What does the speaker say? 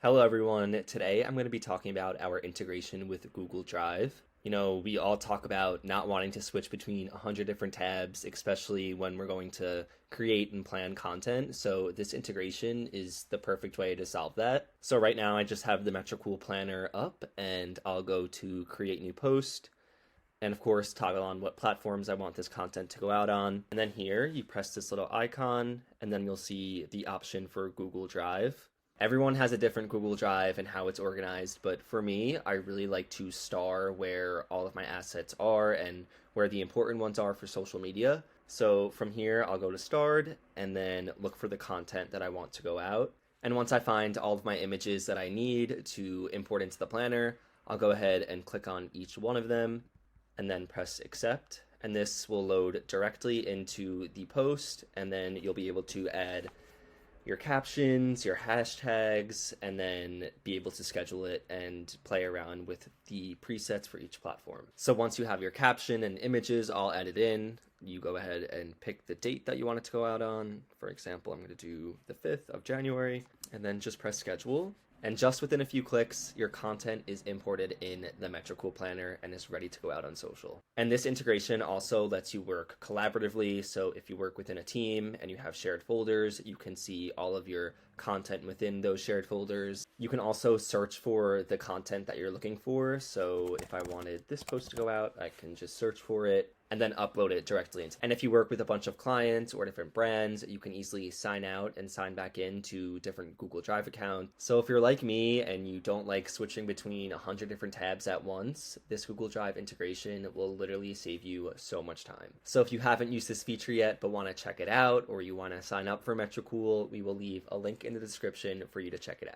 Hello everyone. Today I'm going to be talking about our integration with Google Drive. We all talk about not wanting to switch between 100 different tabs, especially when we're going to create and plan content. So this integration is the perfect way to solve that. So right now I just have the Metricool planner up and I'll go to create new post and of course toggle on what platforms I want this content to go out on. And then here you press this little icon and then you'll see the option for Google Drive. Everyone has a different Google Drive and how it's organized, but for me, I really like to star where all of my assets are and where the important ones are for social media. So from here, I'll go to starred and then look for the content that I want to go out. And once I find all of my images that I need to import into the planner, I'll go ahead and click on each one of them and then press accept. And this will load directly into the post, and then you'll be able to add your captions, your hashtags, and then be able to schedule it and play around with the presets for each platform. So once you have your caption and images all added in, you go ahead and pick the date that you want it to go out on. For example, I'm going to do the 5th of January, and then just press schedule. And just within a few clicks, your content is imported in the Metricool planner and is ready to go out on social. And this integration also lets you work collaboratively. So if you work within a team and you have shared folders, you can see all of your content within those shared folders. You can also search for the content that you're looking for. So if I wanted this post to go out, I can just search for it and then upload it directly into. And if you work with a bunch of clients or different brands, you can easily sign out and sign back into different Google Drive accounts. So if you're like me and you don't like switching between 100 different tabs at once, this Google Drive integration will literally save you so much time. So if you haven't used this feature yet but want to check it out, or you want to sign up for Metricool, we will leave a link in the description for you to check it out.